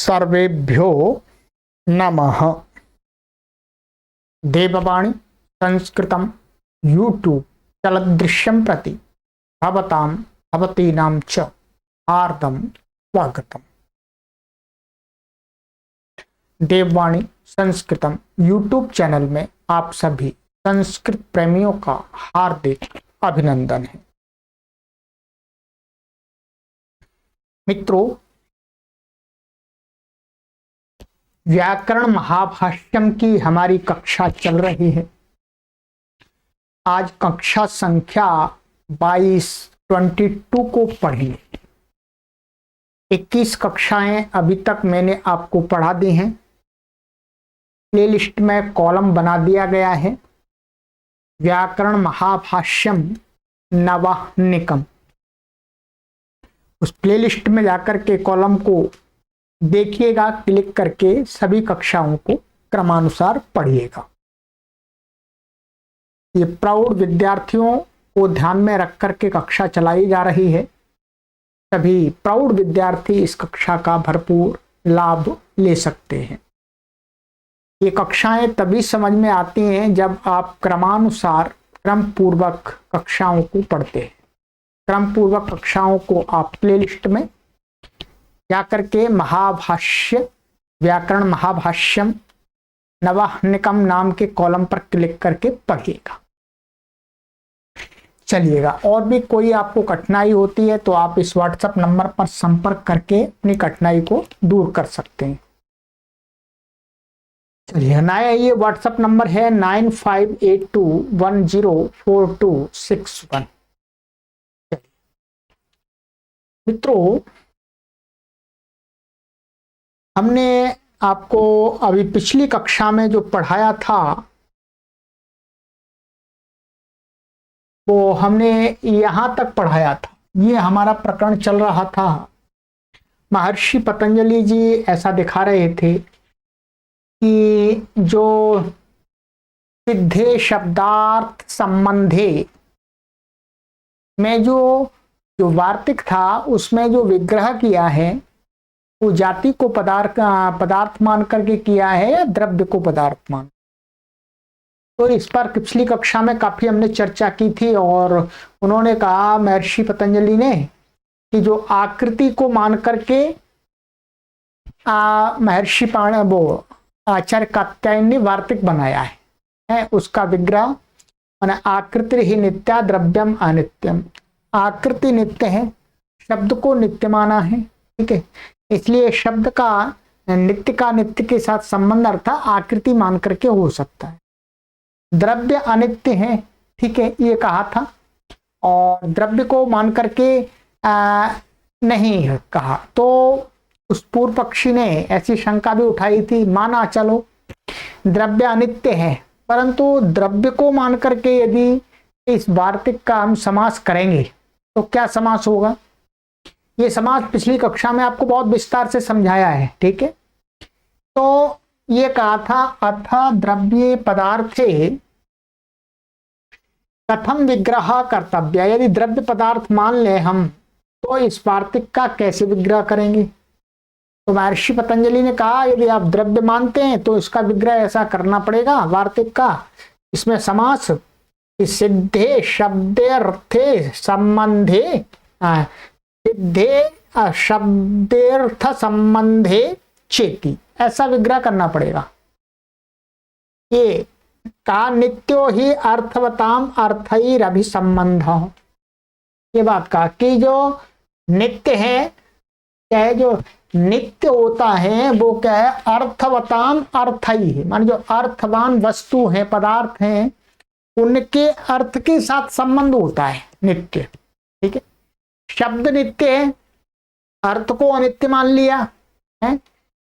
सर्वेभ्यो नमः। देववाणी संस्कृतं यूट्यूब चलदृश्यं प्रति भवतां भवतीनां च हार्दं स्वागतम्। देववाणी संस्कृतम यूट्यूब चैनल में आप सभी संस्कृत प्रेमियों का हार्दिक अभिनंदन है। मित्रों, व्याकरण महाभाष्यम की हमारी कक्षा चल रही है। आज कक्षा संख्या 22 को पढ़ेंगे। 21 कक्षाएं अभी तक मैंने आपको पढ़ा दी हैं। प्लेलिस्ट में कॉलम बना दिया गया है, व्याकरण महाभाष्यम नवाह्निकम। उस प्लेलिस्ट में जाकर के कॉलम को देखिएगा, क्लिक करके सभी कक्षाओं को क्रमानुसार पढ़िएगा। ये प्रौढ़ विद्यार्थियों को ध्यान में रख करके कक्षा चलाई जा रही है। सभी प्रौढ़ विद्यार्थी इस कक्षा का भरपूर लाभ ले सकते हैं। ये कक्षाएं तभी समझ में आती हैं जब आप क्रमानुसार क्रम पूर्वक कक्षाओं को पढ़ते हैं। क्रम पूर्वक कक्षाओं को आप प्लेलिस्ट में जाकर के महाभाष्य व्याकरण महाभाष्यम नवाह्निकम नाम के कॉलम पर क्लिक करके पढ़िएगा। चलिएगा, और भी कोई आपको कठिनाई होती है तो आप इस व्हाट्सएप नंबर पर संपर्क करके अपनी कठिनाई को दूर कर सकते हैं। चलिए, नया ये व्हाट्सएप नंबर है 9582104261। मित्रों, हमने आपको अभी पिछली कक्षा में जो पढ़ाया था वो हमने यहां तक पढ़ाया था। ये हमारा प्रकरण चल रहा था। महर्षि पतंजलि जी ऐसा दिखा रहे थे कि जो सिद्धे शब्दार्थ संबंधे में जो वार्तिक था उसमें जो विग्रह किया है वो जाति को पदार्थ मान करके किया है या द्रव्य को पदार्थ मान। तो इस पर पिछली कक्षा में काफी हमने चर्चा की थी और उन्होंने कहा, महर्षि पतंजलि ने, कि जो आकृति को मान करके महर्षि आचार्य कात्यायन ने वार्तिक बनाया है उसका विग्रह माने आकृति ही नित्या द्रव्यम अनित्यम। आकृति नित्य है, शब्द को नित्य माना है। ठीक है, इसलिए शब्द का नित्य के साथ संबंध अर्थात आकृति मान करके हो सकता है। द्रव्य अनित्य है, ठीक है, ये कहा था। और द्रव्य को मान करके नहीं कहा तो उस पूर्व पक्षी ने ऐसी शंका भी उठाई थी। माना चलो द्रव्य अनित्य है, परंतु द्रव्य को मान करके यदि इस वार्तिक का हम समास करेंगे तो क्या समास होगा। ये समास पिछली कक्षा में आपको बहुत विस्तार से समझाया है। ठीक है, तो ये कहा था, अथ द्रव्ये पदार्थे कथम विग्रह कर्तव्य। यदि द्रव्य पदार्थ मान ले हम तो इस वार्तिक का कैसे विग्रह करेंगे। तो महर्षि पतंजलि ने कहा, यदि आप द्रव्य मानते हैं तो इसका विग्रह ऐसा करना पड़ेगा वार्तिक का। इसमें समास सिद्धे शब्देर्थे संबंधे सिद्धे शब्देर्थ संबंधे चेति, ऐसा विग्रह करना पड़ेगा। ये का नित्यो ही अर्थवताम अर्थैरभिसंबंध। ये बात कहा कि जो नित्य है, क्या है, जो नित्य होता है वो क्या है, अर्थवताम अर्थई है, माने जो अर्थवान वस्तु है, पदार्थ हैं, उनके अर्थ के साथ संबंध होता है नित्य। ठीक है, शब्द नित्य है, अर्थ को अनित्य मान लिया है,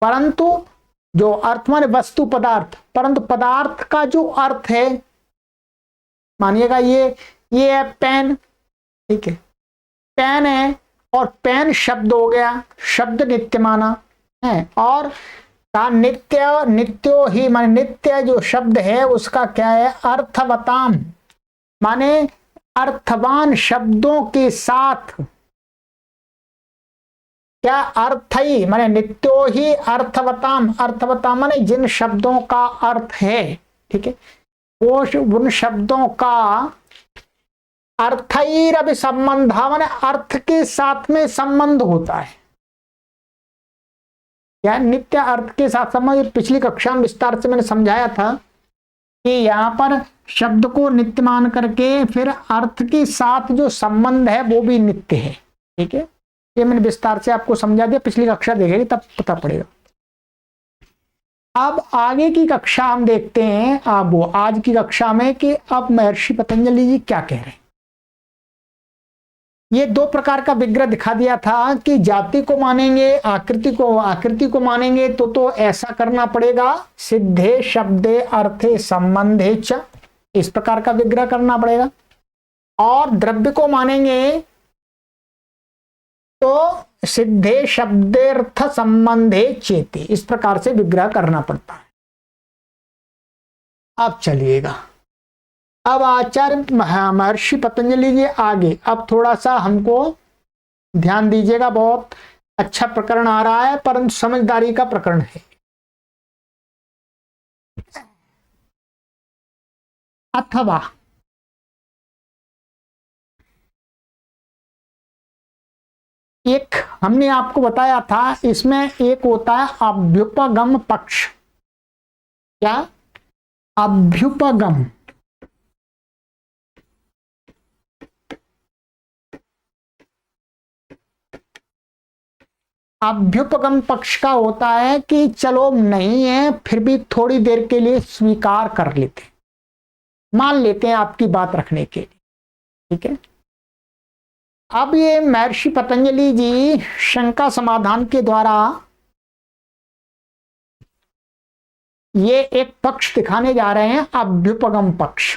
परंतु जो अर्थ माने वस्तु पदार्थ, परंतु पदार्थ का जो अर्थ है, मानिएगा ये है पेन। ठीक है, पेन है और पेन शब्द हो गया, शब्द नित्य माना है। और का नित्यो ही माने नित्य जो शब्द है उसका क्या है, अर्थवताम माने अर्थवान शब्दों के साथ क्या अर्थई माने नित्यो ही अर्थवताम, अर्थवताम माने जिन शब्दों का अर्थ है, ठीक है, वो उन शब्दों का अर्थैरपि संबंधा माने अर्थ के साथ में संबंध होता है। या नित्य अर्थ के साथ संबंध, पिछली कक्षा में विस्तार से मैंने समझाया था कि यहां पर शब्द को नित्य मान करके फिर अर्थ के साथ जो संबंध है वो भी नित्य है, ठीक है। ये मैंने विस्तार से आपको समझा दिया, पिछली कक्षा देखेंगे तब पता पड़ेगा। अब आगे की कक्षा हम देखते हैं, अब वो आज की कक्षा में कि अब महर्षि पतंजलि जी क्या कह रहे हैं। ये दो प्रकार का विग्रह दिखा दिया था कि जाति को मानेंगे, आकृति को मानेंगे तो ऐसा करना पड़ेगा, सिद्धे शब्दे अर्थे संबंधे च, इस प्रकार का विग्रह करना पड़ेगा। और द्रव्य को मानेंगे तो सिद्धे शब्देर्थ संबंधे चेति, इस प्रकार से विग्रह करना पड़ता है। अब चलिएगा, अब आचार्य महर्षि पतंजलि जी आगे, अब थोड़ा सा हमको ध्यान दीजिएगा, बहुत अच्छा प्रकरण आ रहा है परंतु समझदारी का प्रकरण है। अथवा एक हमने आपको बताया था, इसमें एक होता है अभ्युपगम पक्ष। क्या? अभ्युपगम, अभ्युपगम पक्ष का होता है कि चलो नहीं है फिर भी थोड़ी देर के लिए स्वीकार कर लेते, मान लेते हैं आपकी बात रखने के लिए, ठीक है। अब ये महर्षि पतंजलि जी शंका समाधान के द्वारा ये एक पक्ष दिखाने जा रहे हैं, अभ्युपगम पक्ष।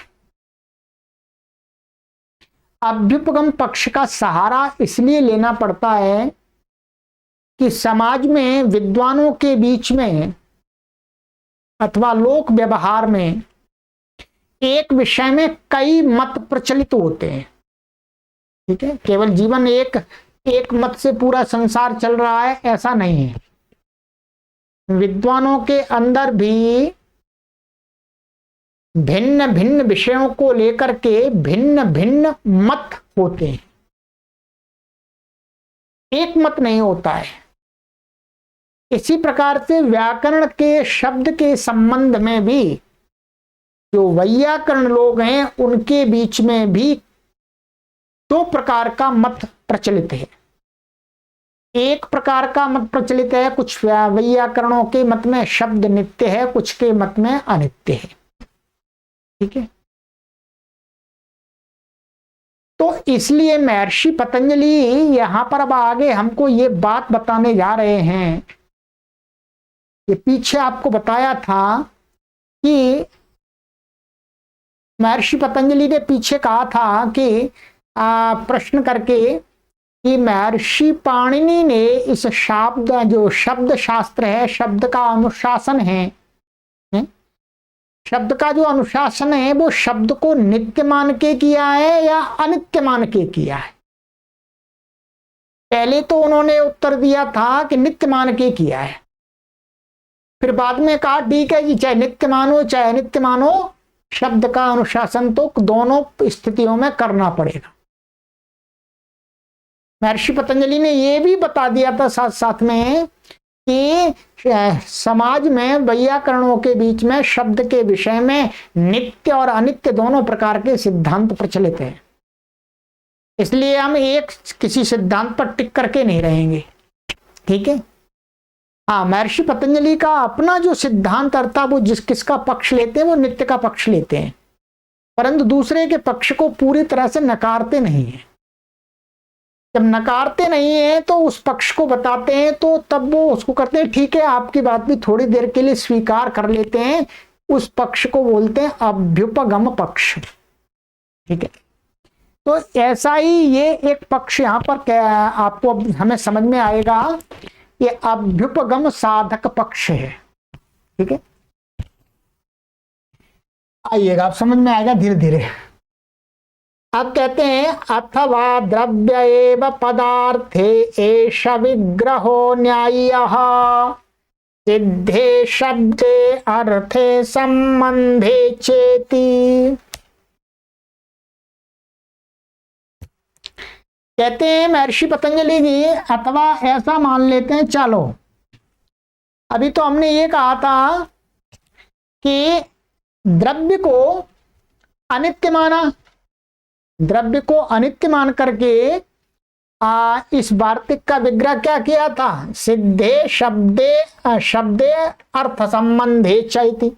अभ्युपगम पक्ष का सहारा इसलिए लेना पड़ता है कि समाज में विद्वानों के बीच में अथवा लोक व्यवहार में एक विषय में कई मत प्रचलित होते हैं, ठीक है। केवल जीवन एक मत से पूरा संसार चल रहा है ऐसा नहीं है, विद्वानों के अंदर भी भिन्न भिन्न विषयों को लेकर के भिन्न भिन्न मत होते हैं, एक मत नहीं होता है। इसी प्रकार से व्याकरण के शब्द के संबंध में भी जो वैयाकरण लोग हैं उनके बीच में भी दो प्रकार का मत प्रचलित है। एक प्रकार का मत प्रचलित है, कुछ वैयाकरणों के मत में शब्द नित्य है, कुछ के मत में अनित्य है, ठीक है। तो इसलिए महर्षि पतंजलि यहां पर अब आगे हमको ये बात बताने जा रहे हैं। ये पीछे आपको बताया था कि महर्षि पतंजलि ने पीछे कहा था कि प्रश्न करके कि महर्षि पाणिनि ने इस शब्द जो शब्द शास्त्र है, शब्द का अनुशासन है, शब्द का जो अनुशासन है वो शब्द को नित्य मान के किया है या अनित्य मान के किया है। पहले तो उन्होंने उत्तर दिया था कि नित्य मान के किया है, फिर बाद में कहा ठीक है जी, चाहे नित्य मानो चाहे अनित्य मानो, शब्द का अनुशासन तो दोनों स्थितियों में करना पड़ेगा। महर्षि पतंजलि ने यह भी बता दिया था साथ साथ में कि समाज में वैयाकरणों के बीच में शब्द के विषय में नित्य और अनित्य दोनों प्रकार के सिद्धांत प्रचलित हैं, इसलिए हम एक किसी सिद्धांत पर टिक करके नहीं रहेंगे, ठीक है। हाँ, महर्षि पतंजलि का अपना जो सिद्धांत अर्थात वो किसका पक्ष लेते हैं, वो नित्य का पक्ष लेते हैं, परंतु दूसरे के पक्ष को पूरी तरह से नकारते नहीं है। जब नकारते नहीं है तो उस पक्ष को बताते हैं, तो तब वो उसको करते हैं ठीक है आपकी बात भी थोड़ी देर के लिए स्वीकार कर लेते हैं, उस पक्ष को बोलते हैं अभ्युपगम पक्ष, ठीक है। तो ऐसा ही ये एक पक्ष यहाँ पर आपको हमें समझ में आएगा, ये अभ्युपगम साधक पक्ष है, ठीक है। आइएगा आप समझ में आएगा धीरे धीरे। अब कहते हैं अथवा द्रव्य एव पदार्थे एष विग्रहो न्याय्यः सिद्धे शब्दे अर्थे संबंधे चेति। कहते हैं महर्षि पतंजलि जी, अथवा ऐसा मान लेते हैं, चलो अभी तो हमने ये कहा था कि द्रव्य को अनित्य माना, द्रव्य को अनित्य मान करके इस वार्तिक का विग्रह क्या किया था, सिद्धे शब्दे शब्दे अर्थ संबंधे चैति,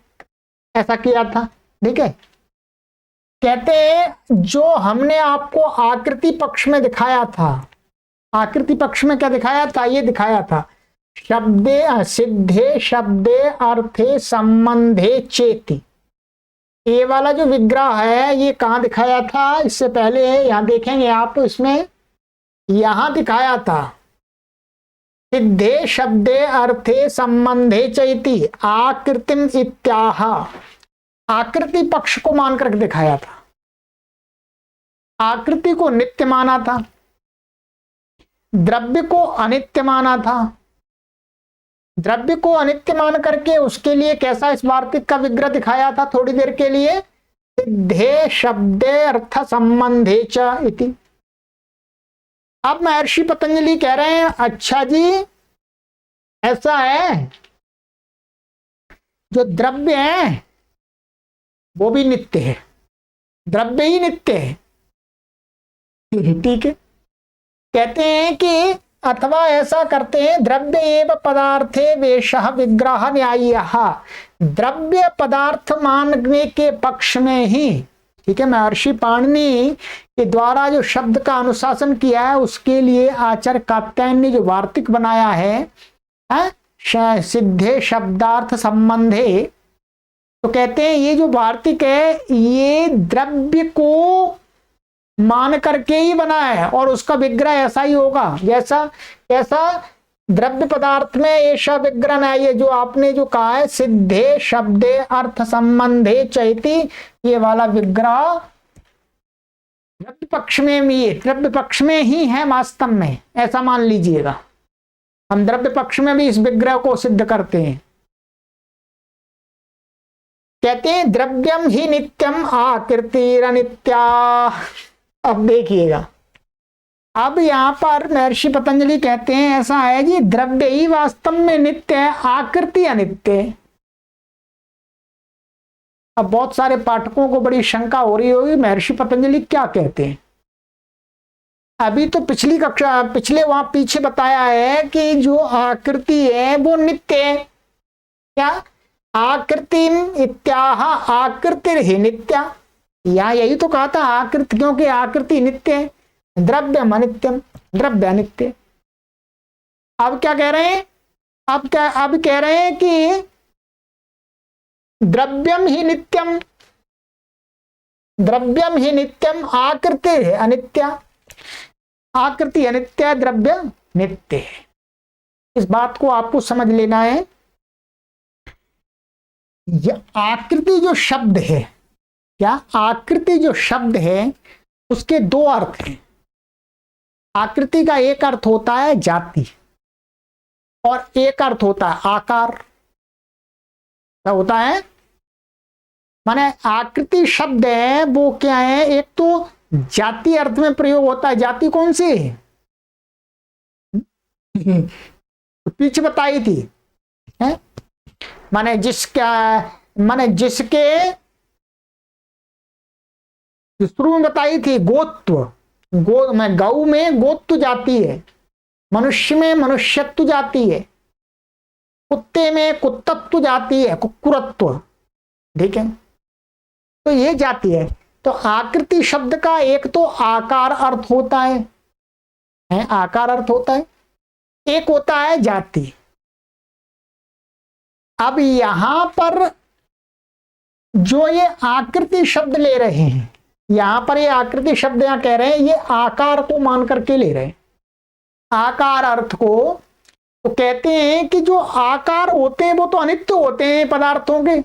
ऐसा किया था। ठीक है, कहते हैं जो हमने आपको आकृति पक्ष में दिखाया था, आकृति पक्ष में क्या दिखाया था, ये दिखाया था शब्दे सिद्धे शब्दे अर्थे संबंधे चेति। ये वाला जो विग्रह है ये कहाँ दिखाया था, इससे पहले यहां देखेंगे आप, इसमें यहां दिखाया था सिद्धे शब्दे अर्थे संबंधे चैति आकृतिम इत्याह, आकृति पक्ष को मान करके दिखाया था, आकृति को नित्य माना था, द्रव्य को अनित्य माना था। द्रव्य को अनित्य मान करके उसके लिए कैसा इस वार्तिक का विग्रह दिखाया था थोड़ी देर के लिए, सिद्धे शब्दे अर्थ संबंधे च इति। अब महर्षि पतंजलि कह रहे हैं अच्छा जी ऐसा है, जो द्रव्य है वो भी नित्य है, द्रव्य ही नित्य है। ठीक है, कहते हैं कि अथवा ऐसा करते हैं द्रव्य एव पदार्थे वेशः विग्रह न्याय्यः, द्रव्य पदार्थ मानने के पक्ष में ही, ठीक है, महर्षि पाणिनि के द्वारा जो शब्द का अनुशासन किया है उसके लिए आचार्य कात्यायन ने जो वार्तिक बनाया है, सिद्धे शब्दार्थ संबंधे, तो कहते हैं ये जो वार्तिक है ये द्रव्य को मान करके ही बनाया है और उसका विग्रह ऐसा ही होगा जैसा ऐसा द्रव्य पदार्थ में ऐसा विग्रह है, ये जो आपने जो कहा है सिद्धे शब्दे अर्थ संबंधे चैति, ये वाला विग्रह द्रव्य पक्ष में भी, द्रव्य पक्ष में ही है वास्तव में, ऐसा मान लीजिएगा। हम द्रव्य पक्ष में भी इस विग्रह को सिद्ध करते हैं। कहते हैं द्रव्यम ही नित्यम आकृतिरनित्या। अब देखिएगा, अब यहां पर महर्षि पतंजलि कहते हैं ऐसा है जी द्रव्य ही वास्तव में नित्य है, आकृति अनित्य है। अब बहुत सारे पाठकों को बड़ी शंका हो रही होगी महर्षि पतंजलि क्या कहते हैं। अभी तो पिछली कक्षा पिछले वहां पीछे बताया है कि जो आकृति है वो नित्य है, क्या आकृति इत्याह आकृतिर ही नित्या, यहाँ यही तो कहा था आकृति, क्योंकि आकृति नित्य है, द्रव्यम अनित्यम, द्रव्य अनित्य। अब क्या कह रहे हैं, अब कह रहे हैं कि द्रव्यम ही नित्यम, द्रव्यम ही नित्यम आकृति है अनित्या, आकृति अनित्य द्रव्य नित्य है। इस बात को आपको समझ लेना है। यह आकृति जो शब्द है, क्या आकृति जो शब्द है उसके दो अर्थ हैं। आकृति का एक अर्थ होता है जाति और एक अर्थ होता है आकार। क्या होता है, माने आकृति शब्द है वो क्या है, एक तो जाति अर्थ में प्रयोग होता है। जाति कौन सी है पीछे बताई थी, है? माने जिसका, माने जिसके शुरू में बताई थी गोत्व, में गौ में गोत्व जाती है, मनुष्य में मनुष्यत्व जाती है, कुत्ते में कुत्तत्व जाती है, कुक्कुरत्व। ठीक है, तो ये जाति है। तो आकृति शब्द का एक तो आकार अर्थ होता है आकार अर्थ होता है, एक होता है जाति। अब यहां पर जो ये आकृति शब्द ले रहे हैं, यहां पर ये आकृति शब्द यहां कह रहे हैं ये आकार को मान करके ले रहे हैं, आकार अर्थ को। तो कहते हैं कि जो आकार होते हैं वो तो अनित्य होते हैं पदार्थों के,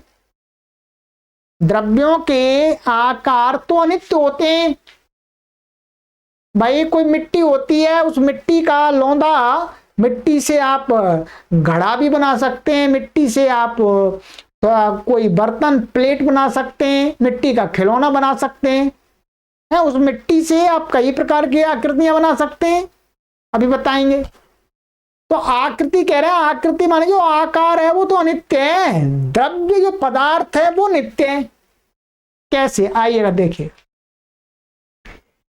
द्रव्यों के आकार तो अनित्य होते हैं, भाई कोई मिट्टी होती है, उस मिट्टी का लौंदा, मिट्टी से आप घड़ा भी बना सकते हैं, मिट्टी से आप कोई बर्तन प्लेट बना सकते हैं, मिट्टी का खिलौना बना सकते हैं, है उस मिट्टी से आप कई प्रकार की आकृतियां बना सकते हैं, अभी बताएंगे। तो आकृति कह रहे हैं, आकृति माने जो आकार है वो तो अनित्य है, द्रव्य जो पदार्थ है वो नित्य है। कैसे, आइएगा देखिए।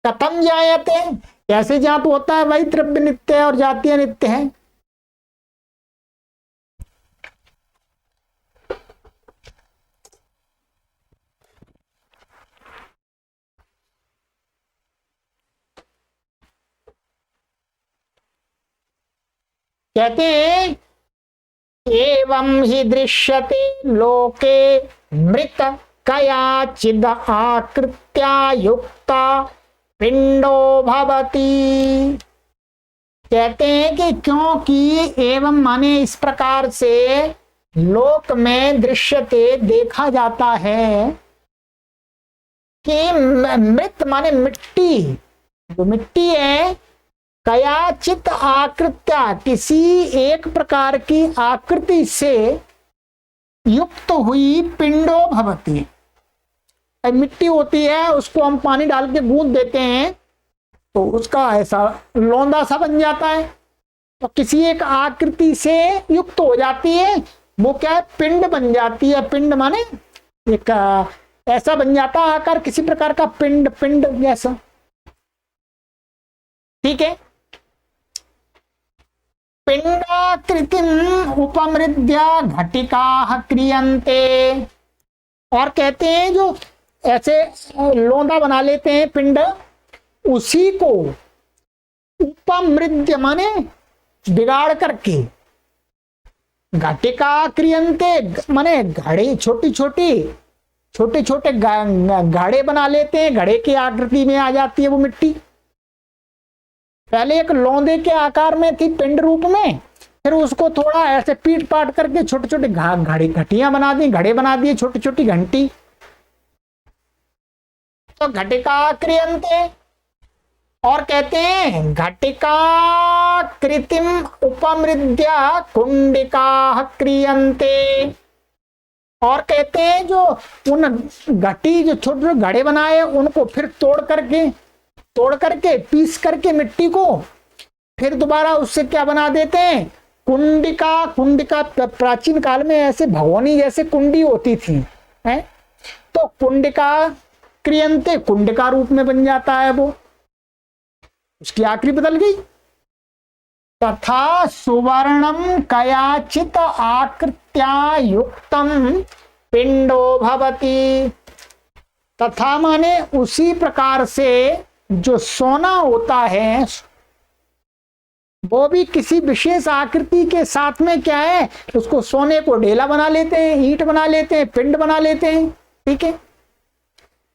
कथम जायते, कैसे जात होता है भाई, द्रव्य नित्य है और जातीय नित्य है। कहते हैं एवं ही दृश्यते लोके मृत कयाचिद आकृत्या युक्ता पिंडो भवति। कहते हैं कि क्योंकि एवं माने इस प्रकार से लोक में दृश्यते देखा जाता है कि मृत माने मिट्टी, जो मिट्टी है, कयाचित आकृत्या किसी एक प्रकार की आकृति से युक्त हुई पिंडो भवति। मिट्टी होती है, उसको हम पानी डाल के गूंथ देते हैं तो उसका ऐसा लौंदा सा बन जाता है, तो किसी एक आकृति से युक्त हो जाती है, वो क्या है, पिंड बन जाती है। पिंड माने एक ऐसा बन जाता है आकार, किसी प्रकार का पिंड, पिंड जैसा, ठीक है। पिंडाकृतिम उपमृद्या घटिका क्रियन्ते, और कहते हैं जो ऐसे लोंदा बना लेते हैं पिंड, उसी को उपमृद्य माने बिगाड़ करके, घटिका क्रियन्ते माने घड़े, छोटे छोटे घड़े बना लेते हैं, घड़े की आकृति में आ जाती है वो मिट्टी। पहले एक लौंदे के आकार में थी पिंड रूप में, फिर उसको थोड़ा ऐसे पीट पाट करके छोटे छोटे घटियां बना दी, घड़े बना दिए, छोटी छोटी घंटी, तो घटिका क्रियन्ते। और कहते हैं घटिका कृतिम उपमृद्या कुंडिका क्रियन्ते, और कहते हैं जो उन घटी जो छोटे छोटे घड़े बनाए उनको फिर तोड़ करके पीस करके मिट्टी को फिर दोबारा उससे क्या बना देते हैं, कुंडिका। कुंडिका प्राचीन काल में ऐसे भगोनी जैसे कुंडी होती थी, है, तो कुंडिका क्रियन्ते, कुंडिका रूप में बन जाता है वो, उसकी आकृति बदल गई। तथा सुवर्णम कयाचित आकृत्या युक्तम पिंडो भवति। तथा माने उसी प्रकार से जो सोना होता है वो भी किसी विशेष आकृति के साथ में क्या है, उसको सोने को ढेला बना लेते हैं, ईंट बना लेते हैं, पिंड बना लेते हैं, ठीक है।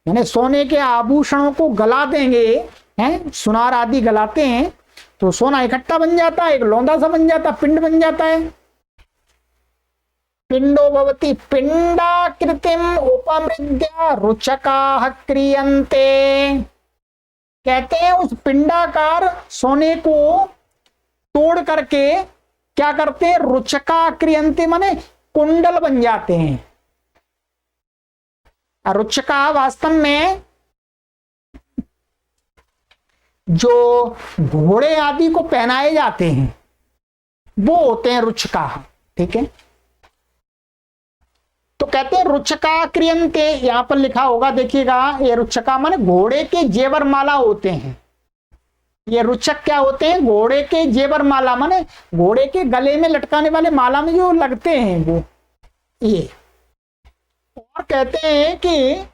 यानी सोने के आभूषणों को गला देंगे, हैं, सुनार आदि गलाते हैं तो सोना इकट्ठा बन जाता है, एक लौंदा सा बन जाता, पिंड बन जाता है। पिंडो भवति पिंडाकृतिम उपमृद्या रुचका क्रियन्ते। कहते हैं उस पिंडाकार सोने को तोड़ करके क्या करते हैं, रुचका क्रियन्ते माने कुंडल बन जाते हैं। रुचका वास्तव में जो घोड़े आदि को पहनाए जाते हैं वो होते हैं रुचका, ठीक है। तो कहते हैं रुचका क्रियन्ते, यहां पर लिखा होगा देखिएगा, ये रुचका माने घोड़े के जेवर माला होते हैं। ये रुचक क्या होते हैं, घोड़े के जेवर माला माने घोड़े के गले में लटकाने वाले माला में जो लगते हैं वो ये। और कहते हैं कि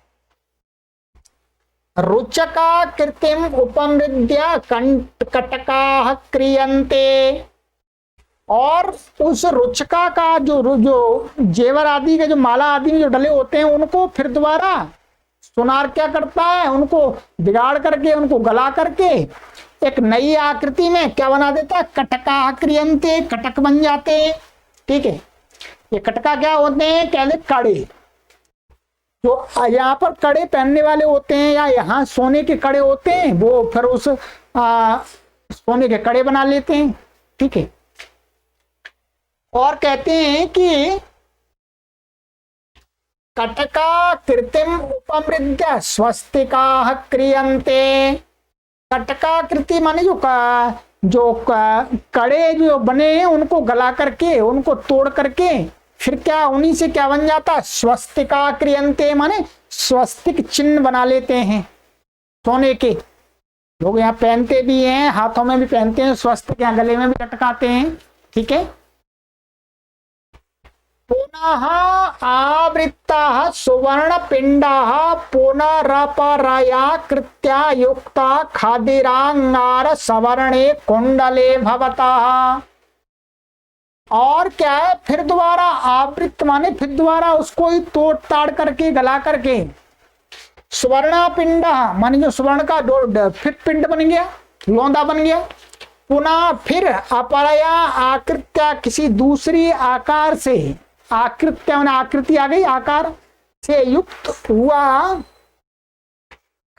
रुचका कृतिम उपमृद्या कटका क्रियन्ते, और उस रुचका का जो जेवर आदि के जो माला आदि में जो डले होते हैं उनको फिर दोबारा सुनार क्या करता है, उनको बिगाड़ करके, उनको गला करके एक नई आकृति में क्या बना देता है, कटका क्रियन्ते, कटक बन जाते हैं, ठीक है। ये कटका क्या होते हैं, कहते कड़े, जो यहाँ पर कड़े पहनने वाले होते हैं या यहाँ सोने के कड़े होते हैं, वो फिर उस सोने के कड़े बना लेते हैं। ठीक है, और कहते हैं कि कटका कृतिम उपमृद्य स्वस्तिका क्रियन्ते। कटकाकृति माने जो कड़े जो बने हैं उनको गला करके, उनको तोड़ करके फिर क्या उन्हीं से क्या बन जाता है, स्वस्तिका क्रियन्ते माने स्वस्तिक चिन्ह बना लेते हैं। सोने के लोग यहाँ पहनते भी हैं, हाथों में भी पहनते हैं, स्वस्तिक यहाँ गले में भी लटकाते हैं। ठीक है, पुनः आवृत्ता सुवर्ण पिंडा पुनरपरया कृत्या युक्ता खादिरांगार सवर्णे कुंडले भवता। और क्या है, फिर दोबारा आवृत माने फिर दोबारा उसको ही तोड़ ताड़ करके गला करके, सुवर्ण पिंडा माने जो सुवर्ण का फिर पिंड बन गया, लौंदा बन गया। पुनः फिर अपरया आकृत्या किसी दूसरी आकार से, आकृत्या माने आकृति आ गई, आकार से युक्त हुआ,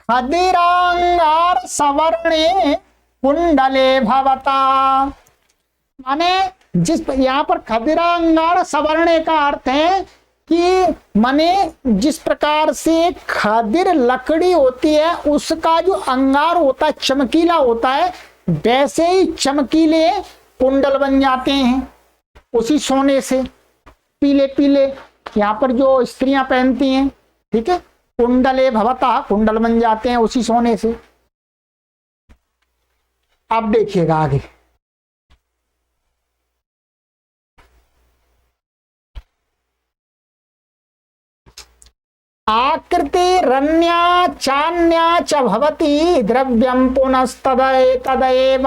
खदिरांगार सवर्णे कुंडले भवता। माने जिस यहाँ पर खदिरांगार सवर्णे का अर्थ है कि माने जिस प्रकार से खदिर लकड़ी होती है उसका जो अंगार होता है चमकीला होता है, वैसे ही चमकीले कुंडल बन जाते हैं उसी सोने से, पीले पीले यहाँ पर जो स्त्रियां पहनती हैं। ठीक है, कुंडले भवता, कुंडल बन जाते हैं उसी सोने से। अब देखिएगा आगे, आकृति रन्या चान्या च भवति द्रव्यम पुनस्तदेव।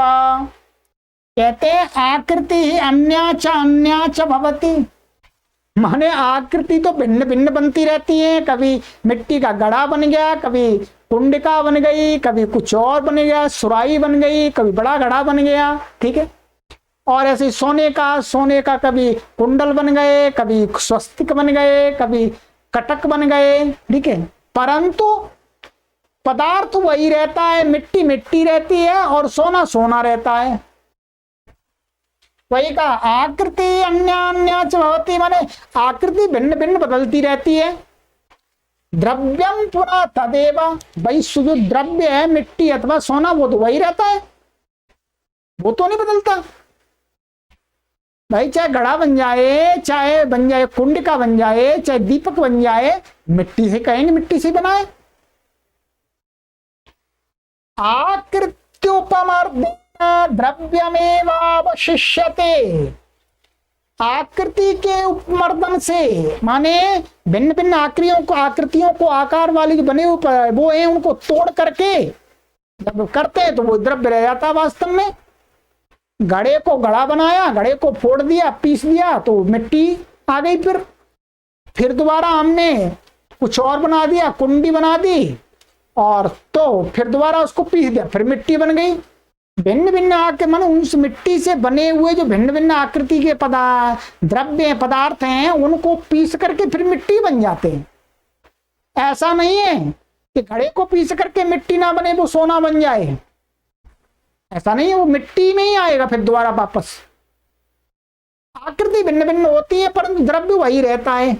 कहते हैं आकृति अन्या च अन्या च भवति, माने आकृति तो भिन्न भिन्न बनती रहती है। कभी मिट्टी का घड़ा बन गया, कभी कुंडिका बन गई, कभी कुछ और बन गया, सुराही बन गई, कभी बड़ा घड़ा बन गया। ठीक है, और ऐसे सोने का कभी कुंडल बन गए, कभी स्वस्तिक बन गए, कभी कटक बन गए। ठीक है, परंतु पदार्थ वही रहता है, मिट्टी मिट्टी रहती है और सोना सोना रहता है। वही का आकृति अन्य भवति माने आकृति भिन्न भिन्न बदलती रहती है। द्रव्यम पुनः तदेव, भाई जो द्रव्य है मिट्टी अथवा सोना वो तो वही रहता है, वो तो नहीं बदलता भाई। चाहे घड़ा बन जाए, चाहे बन जाए कुंडिका बन जाए, चाहे दीपक बन जाए, मिट्टी से कहेंगे मिट्टी से बनाए। आकृत्योपमर्देन द्रव्यमेवावशिष्यते, आकृति के उपमर्दन से माने भिन्न भिन्न आकृतियों को आकार वाली जो बने हुए वो है उनको तोड़ करके जब करते हैं तो वो द्रव्य रह जाता है वास्तव में। घड़े को घड़ा बनाया, घड़े को फोड़ दिया, पीस दिया तो मिट्टी आ गई। फिर दोबारा हमने कुछ और बना दिया, कुंडी बना दी, और तो फिर दोबारा उसको पीस दिया, फिर मिट्टी बन गई। भिन्न भिन्न आकृति माने उस मिट्टी से बने हुए जो भिन्न भिन्न आकृति के द्रव्य पदार्थ हैं उनको पीस करके फिर मिट्टी बन जाते हैं। ऐसा नहीं है कि घड़े को पीस करके मिट्टी ना बने वो सोना बन जाए, ऐसा नहीं है, वो मिट्टी में ही आएगा फिर दोबारा वापस। आकृति भिन्न भिन्न होती है परंतु द्रव्य वही रहता है।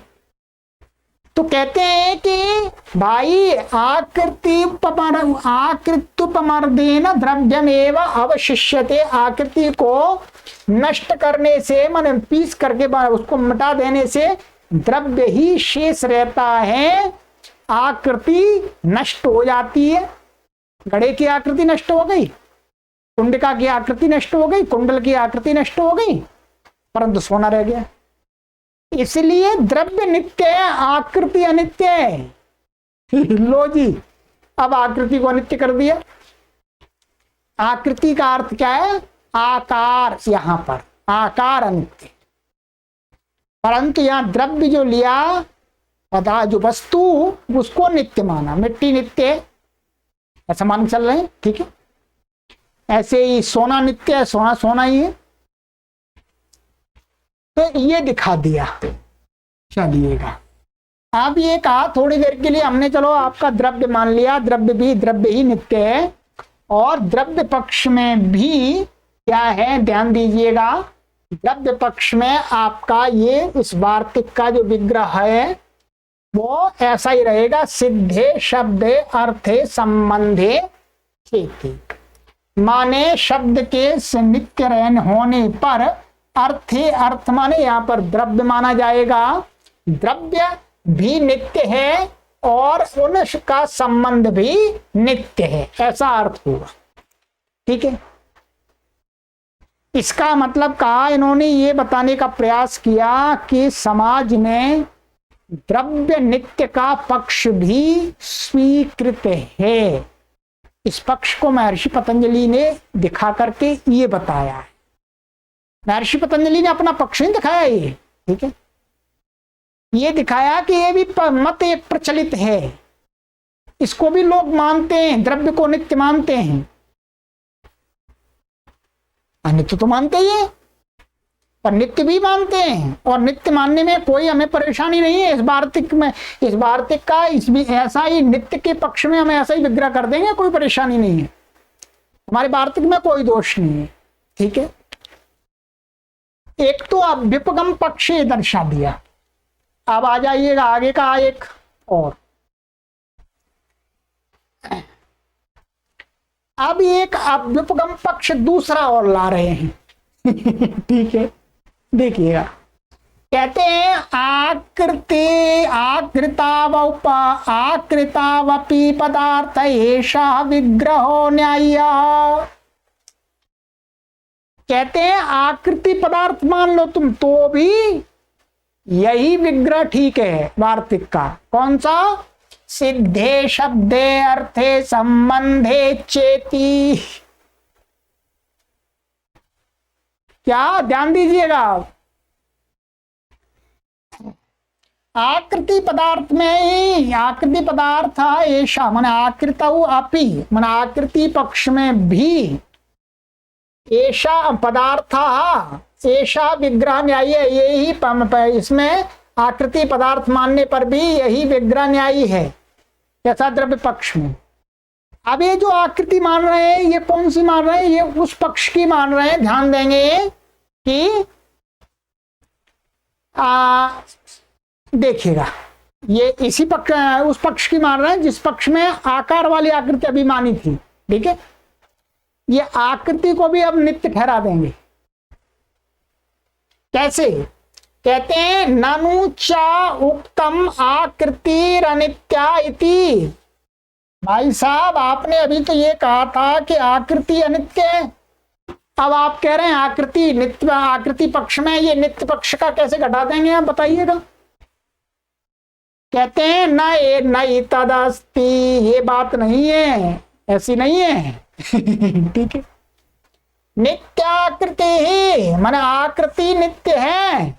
तो कहते हैं कि भाई आकृत्युपमर्देन द्रव्यमेव अवशिष्यते, आकृति को नष्ट करने से माने पीस करके उसको मिटा देने से द्रव्य ही शेष रहता है, आकृति नष्ट हो जाती है। घड़े की आकृति नष्ट हो गई, कुंडिका की आकृति नष्ट हो गई, कुंडल की आकृति नष्ट हो गई, परंतु सोना रह गया। इसलिए द्रव्य नित्य है, आकृति अनित्य है। लो जी, अब आकृति को अनित्य कर दिया। आकृति का अर्थ क्या है, आकार, यहां पर आकार अनित्य, परंतु यहां द्रव्य जो लिया पदार्थ जो वस्तु उसको नित्य माना, मिट्टी नित्य है ऐसा मान चल रहे हैं। ठीक है, ऐसे ही सोना नित्य है, सोना सोना ही है। तो ये दिखा दिया। चलिएगा अब ये कहा थोड़ी देर के लिए हमने, चलो आपका द्रव्य मान लिया, द्रव्य ही नित्य है, और द्रव्य पक्ष में भी क्या है, ध्यान दीजिएगा, द्रव्य पक्ष में आपका ये इस वार्तिक का जो विग्रह है वो ऐसा ही रहेगा, सिद्धे शब्दे अर्थे संबंधे चेति, माने शब्द के नित्य रहन होने पर अर्थे, अर्थ माने यहाँ पर द्रव्य माना जाएगा, द्रव्य भी नित्य है और उनका संबंध भी नित्य है, ऐसा अर्थ होगा। ठीक है, इसका मतलब कहा, इन्होंने ये बताने का प्रयास किया कि समाज में द्रव्य नित्य का पक्ष भी स्वीकृत है। इस पक्ष को महर्षि पतंजलि ने दिखा करके ये बताया है। महर्षि पतंजलि ने अपना पक्ष नहीं दिखाया ये, ठीक है, ये दिखाया कि ये भी मत एक प्रचलित है, इसको भी लोग मानते हैं, द्रव्य को नित्य मानते हैं, अनित्य तो मानते ही है पर नित्य भी मानते हैं, और नित्य मानने में कोई हमें परेशानी नहीं है। इस वार्तिक का ऐसा ही नित्य के पक्ष में हम ऐसा ही विग्रह कर देंगे, कोई परेशानी नहीं है, हमारे वार्तिक में कोई दोष नहीं है। ठीक है, एक तो अभ्युपगम पक्ष दर्शा दिया, अब आ जाइएगा आगे का एक और, अब एक अभ्युपगम पक्ष दूसरा और ला रहे हैं। ठीक है, देखिएगा, कहते हैं आकृतावपि पदार्थ एषा विग्रहो न्याय्य। कहते हैं आकृति पदार्थ मान लो तुम तो भी यही विग्रह ठीक है वार्तिक का। कौन सा? सिद्धे शब्दे अर्थे संबंधे चेति। क्या ध्यान दीजिएगा, आकृति पदार्थ में ही, आकृति पदार्थ ऐसा मन आकृत अपि मन आकृति पक्ष में भी ऐसा पदार्थ ऐसा विग्रह न्यायी है। यही इसमें आकृति पदार्थ मानने पर भी यही विग्रह न्यायी है, ऐसा द्रव्य पक्ष में। अब ये जो आकृति मान रहे हैं ये कौन सी मान रहे हैं? ये उस पक्ष की मान रहे हैं। ध्यान देंगे कि देखिएगा, ये इसी पक्ष उस पक्ष की मान रहे हैं जिस पक्ष में आकार वाली आकृति अभिमानी थी। ठीक है, ये आकृति को भी अब नित्य ठहरा देंगे। कैसे? कहते हैं ननु चा उक्तम आकृतिरनित्या इति। भाई साहब, आपने अभी तो ये कहा था कि आकृति अनित्य है, अब आप कह रहे हैं आकृति नित्य। आकृति पक्ष में ये नित्य पक्ष का कैसे घटा देंगे आप बताइएगा? कहते हैं न तदस्ति, ये बात नहीं है, ऐसी नहीं है। ठीक है, नित्याकृति ही मन आकृति नित्य है।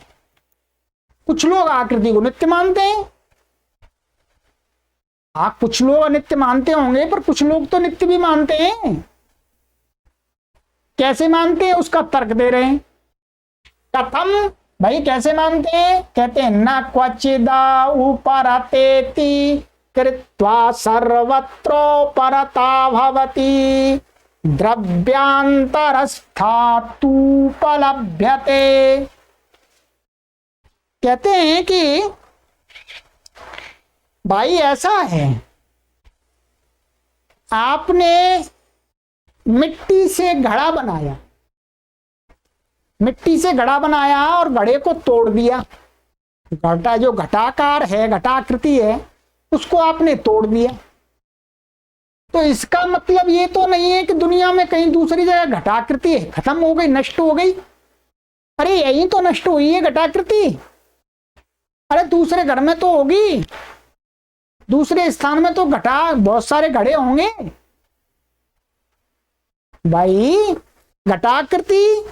कुछ लोग आकृति को नित्य मानते हैं, आप कुछ लोग अनित्य मानते होंगे, पर कुछ लोग तो नित्य भी मानते हैं। कैसे मानते हैं उसका तर्क दे रहे हैं। कथम भाई, कैसे मानते हैं? कहते हैं न क्वचिदा उपरतेति कृत्वा सर्वत्रोपरता भवति द्रव्यांतरस्थातुपलभ्यते। कहते हैं कि भाई ऐसा है, आपने मिट्टी से घड़ा बनाया, मिट्टी से घड़ा बनाया और घड़े को तोड़ दिया। घटा जो घटाकार है, घटाकृति है, उसको आपने तोड़ दिया। तो इसका मतलब ये तो नहीं है कि दुनिया में कहीं दूसरी जगह घटाकृति है, खत्म हो गई, नष्ट हो गई। अरे यही तो नष्ट हुई है घटाकृति। अरे दूसरे घर में तो होगी, दूसरे स्थान में तो घटा बहुत सारे घड़े होंगे। भाई घटाकृति,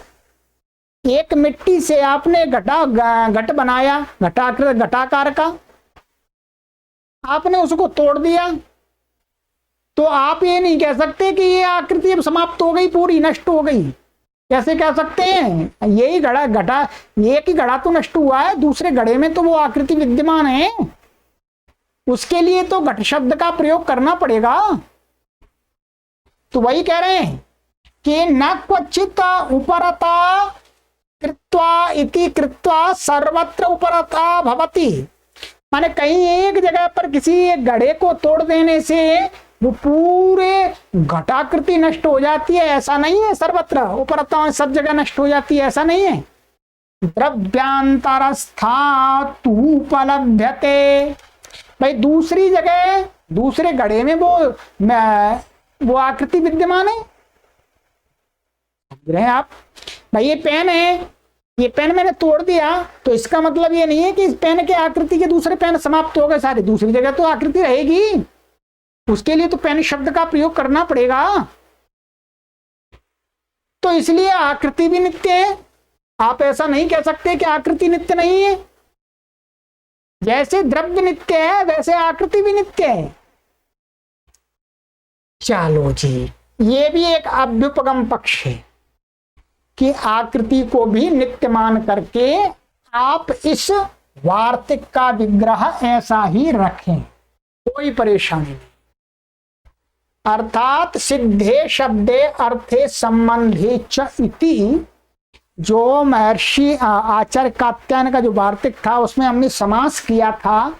एक मिट्टी से आपने घट बनाया, घटाकार का, आपने उसको तोड़ दिया। तो आप ये नहीं कह सकते कि ये आकृति अब समाप्त हो गई, पूरी नष्ट हो गई। कैसे कह सकते हैं? यही एक ही घड़ा तो नष्ट हुआ है, दूसरे घड़े में तो वो आकृति विद्यमान है। उसके लिए तो घट शब्द का प्रयोग करना पड़ेगा। तो वही कह रहे हैं कि न क्वचित उपरता कृत्वा इति कृत्वा सर्वत्र उपरता भवति। माने कहीं एक जगह पर किसी एक घड़े को तोड़ देने से वो पूरे घटाकृति नष्ट हो जाती है, ऐसा नहीं है। सर्वत्र उपरता सब जगह नष्ट हो जाती है, ऐसा नहीं है। द्रव्यांतरस्था तु उपलभ्यते। भाई दूसरी जगह दूसरे घड़े में वो आकृति विद्यमान है। समझ रहे हैं आप? भाई ये पेन है, ये पेन मैंने तोड़ दिया तो इसका मतलब ये नहीं है कि इस पेन के आकृति के दूसरे पेन समाप्त हो गए सारे। दूसरी जगह तो आकृति रहेगी, उसके लिए तो पेन शब्द का प्रयोग करना पड़ेगा। तो इसलिए आकृति भी नित्य है। आप ऐसा नहीं कह सकते कि आकृति नित्य नहीं है। जैसे द्रव्य नित्य है वैसे आकृति भी नित्य है। चलो जी, ये भी एक अभ्युपगम पक्ष है कि आकृति को भी नित्य मान करके आप इस वार्तिक का विग्रह ऐसा ही रखें, कोई परेशानी नहीं। अर्थात सिद्धे शब्दे अर्थे संबंधे च इति, जो महर्षि आचार्य कात्यायन का जो वार्तिक था उसमें हमने समास किया था।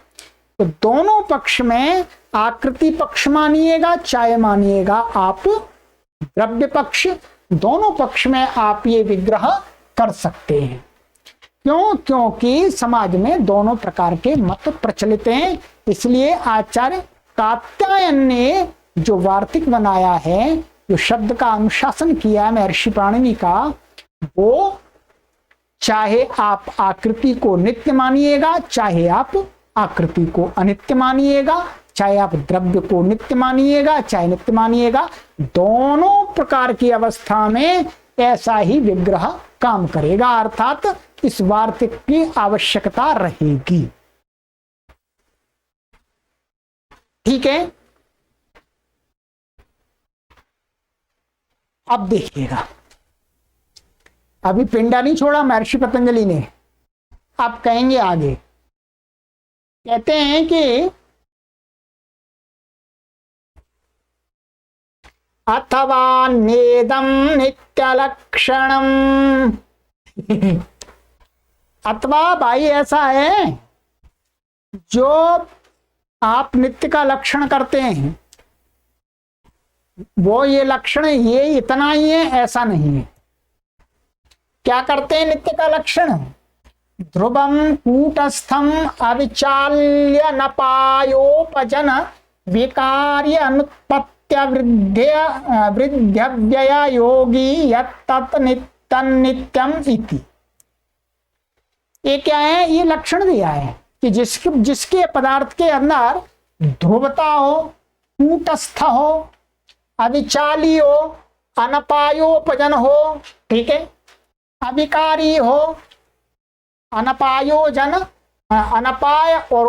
तो दोनों पक्ष में आकृति पक्ष मानिएगा चाहे मानिएगा आप द्रव्य पक्ष, दोनों पक्ष में आप ये विग्रह कर सकते हैं। क्यों? क्योंकि समाज में दोनों प्रकार के मत प्रचलित हैं। इसलिए आचार्य कात्यायन ने जो वार्तिक बनाया है, जो शब्द का अनुशासन किया है महर्षि पाणिनि का, वो चाहे आप आकृति को नित्य मानिएगा चाहे आप आकृति को अनित्य मानिएगा, चाहे आप द्रव्य को नित्य मानिएगा चाहे नित्य मानिएगा, दोनों प्रकार की अवस्था में ऐसा ही विग्रह काम करेगा। अर्थात इस वार्तिक की आवश्यकता रहेगी। ठीक है, अब देखिएगा, अभी पिंडा नहीं छोड़ा महर्षि पतंजलि ने। आप कहेंगे आगे, कहते हैं कि अथवा नेदम नित्य लक्षणम अथवा भाई ऐसा है जो आप नित्य का लक्षण करते हैं, वो ये लक्षण ये इतना ही है ऐसा नहीं है। क्या करते हैं नित्य का लक्षण? ध्रुवम कूटस्थम अविचाल्य नपायोपजन विकार्य अनुत्पत्त्य वृद्ध्यव्यय योगी यत्तत् नित्यम इति। ये क्या है? ये लक्षण दिया है कि जिसके पदार्थ के अंदर ध्रुवता हो, कूटस्थ हो, अविचाली हो, अनपायोपजन हो, ठीक है, अविकारी हो, अनपायोजन, अनपाय और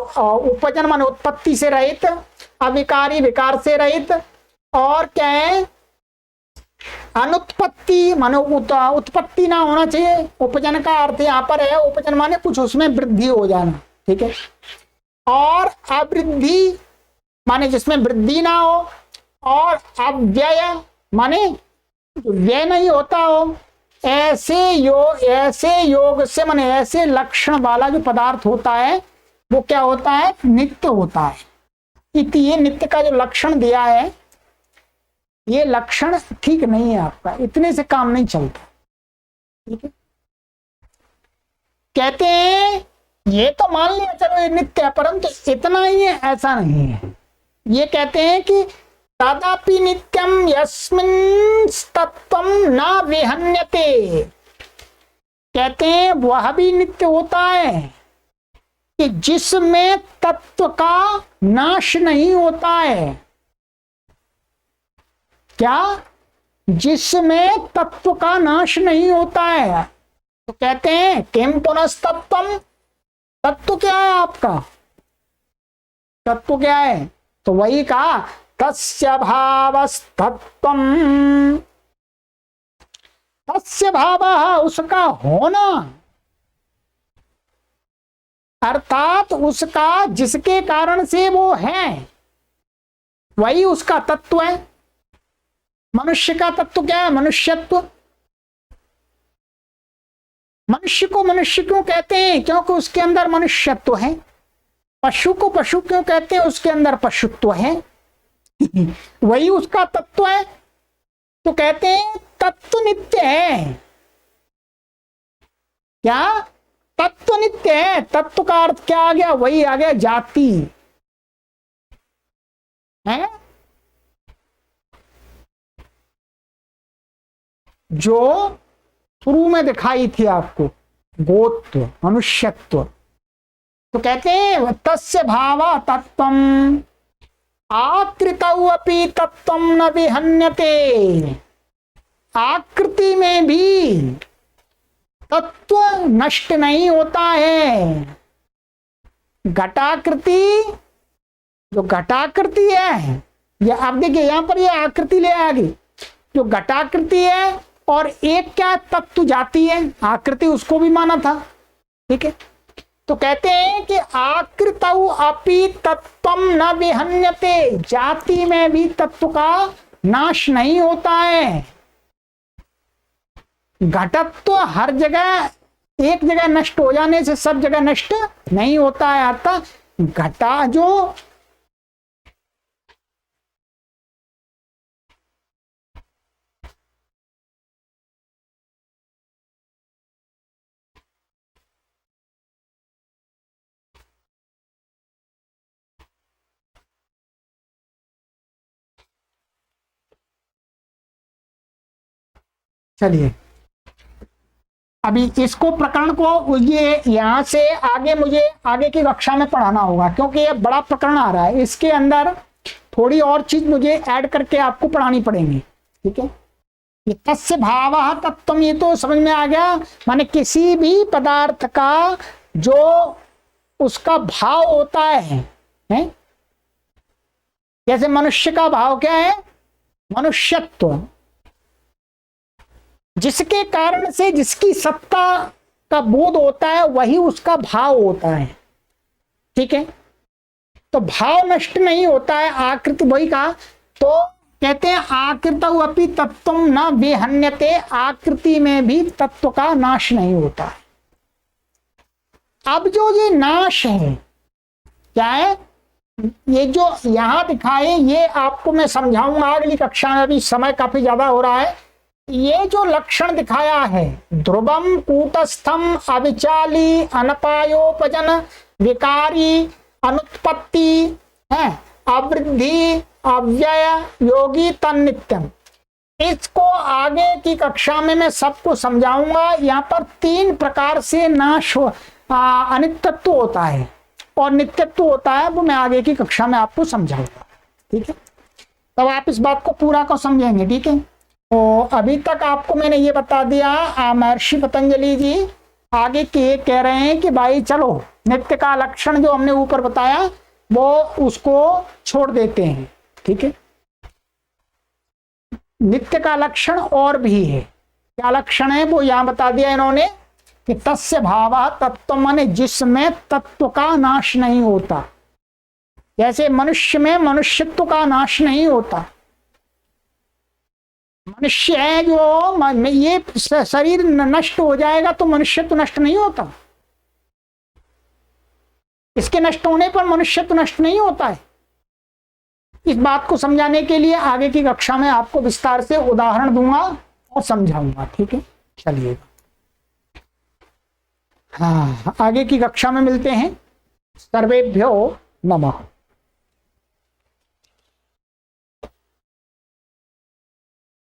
उपजन मान उत्पत्ति से रहित, अविकारी विकार से रहित, और क्या है? अनुत्पत्ति माने उत्पत्ति ना होना चाहिए। उपजन का अर्थ यहाँ पर है, उपजन माने कुछ उसमें वृद्धि हो जाना, ठीक है, और अवृद्धि माने जिसमें वृद्धि ना हो, और अव्यय माने व्यय नहीं होता हो। ऐसे योग से माने ऐसे लक्षण वाला जो पदार्थ होता है वो क्या होता है? नित्य होता है। इति, ये नित्य का जो लक्षण दिया है ये लक्षण ठीक नहीं है आपका, इतने से काम नहीं चलता। ठीक है, कहते हैं ये तो मान लिया चलो ये नित्य है, परंतु इतना ही है ऐसा नहीं है। ये कहते हैं कि तदापि नित्यम यस्मिन् तत्वम न विहन्यते। कहते हैं वह भी नित्य होता है कि जिसमें तत्व का नाश नहीं होता है। क्या? जिसमें तत्व का नाश नहीं होता है। तो कहते हैं किम पुनस्तत्वम, तत्व क्या है आपका? तत्व क्या है? तो वही कहा तस्य भावस्तत्वम, तस्य भावः उसका होना। अर्थात उसका जिसके कारण से वो है वही उसका तत्व है। मनुष्य का तत्व क्या है? मनुष्यत्व। मनुष्य को मनुष्य क्यों कहते हैं? क्योंकि उसके अंदर मनुष्यत्व है। पशु को पशु क्यों कहते हैं? उसके अंदर पशुत्व है। वही उसका तत्व है। तो कहते हैं तत्व नित्य है। क्या? तत्व नित्य है। तत्व का अर्थ क्या आ गया? वही आ गया जाति है, जो शुरू में दिखाई थी आपको, गोत्र, मनुष्यत्व। तो कहते हैं तस्य भावा तत्वम आकृतौ अपि तत्वम न विहन्यते। आकृति में भी तत्व नष्ट नहीं होता है। घटाकृति, जो घटाकृति है, ये आप देखिए यहां पर ये आकृति ले आगे, जो घटाकृति है और एक क्या तत्व जाति है, आकृति उसको भी माना था। ठीक है, तो कहते हैं कि आकृतौ अपि तत्वम न विहन्यते। जाति में भी तत्व का नाश नहीं होता है। घटत्व हर जगह एक जगह नष्ट हो जाने से सब जगह नष्ट नहीं होता है। अर्थात घटा जो चलिए अभी इसको प्रकरण को ये यहां से आगे मुझे आगे की कक्षा में पढ़ाना होगा, क्योंकि ये बड़ा प्रकरण आ रहा है। इसके अंदर थोड़ी और चीज मुझे ऐड करके आपको पढ़ानी पड़ेंगी। ठीक है, ये तस्य भावः तत्वम, ये तो समझ में आ गया। माने किसी भी पदार्थ का जो उसका भाव होता है? जैसे मनुष्य का भाव क्या है? मनुष्यत्व। जिसके कारण से जिसकी सत्ता का बोध होता है वही उसका भाव होता है। ठीक है, तो भाव नष्ट नहीं होता है। आकृति वही कहा, तो कहते हैं आकृतौ अपि तत्वम न विहन्यते। आकृति में भी तत्व का नाश नहीं होता है। अब जो ये नाश है क्या है? ये जो यहां दिखाए ये आपको मैं समझाऊंगा अगली कक्षा में। अभी समय काफी ज्यादा हो रहा है। ये जो लक्षण दिखाया है, ध्रुवम कूटस्थम अविचाली अनपायोपजन विकारी अनुत्पत्ति है अवृद्धि अव्यय योगी तन्नित्यम, इसको आगे की कक्षा में मैं सबको समझाऊंगा। यहाँ पर 3 प्रकार से नाश अनित्यत्व होता है और नित्यत्व होता है, वो मैं आगे की कक्षा में आपको समझाऊंगा। ठीक है, तब आप इस बात को पूरा को समझेंगे। ठीक है, तो अभी तक आपको मैंने ये बता दिया। महर्षि पतंजलि जी आगे के कह रहे हैं कि भाई चलो नित्य का लक्षण जो हमने ऊपर बताया वो उसको छोड़ देते हैं। ठीक है, नित्य का लक्षण और भी है। क्या लक्षण है वो यहां बता दिया इन्होंने कि तस्य भावः तत्व, माने जिसमें तत्व का नाश नहीं होता। जैसे मनुष्य में मनुष्यत्व का नाश नहीं होता। मनुष्य है जो ये शरीर नष्ट हो जाएगा तो मनुष्यत्व नष्ट नहीं होता। इसके नष्ट होने पर मनुष्यत्व नष्ट नहीं होता है। इस बात को समझाने के लिए आगे की कक्षा में आपको विस्तार से उदाहरण दूंगा और समझाऊंगा। ठीक है, चलिए हाँ आगे की कक्षा में मिलते हैं। सर्वेभ्यो नमः।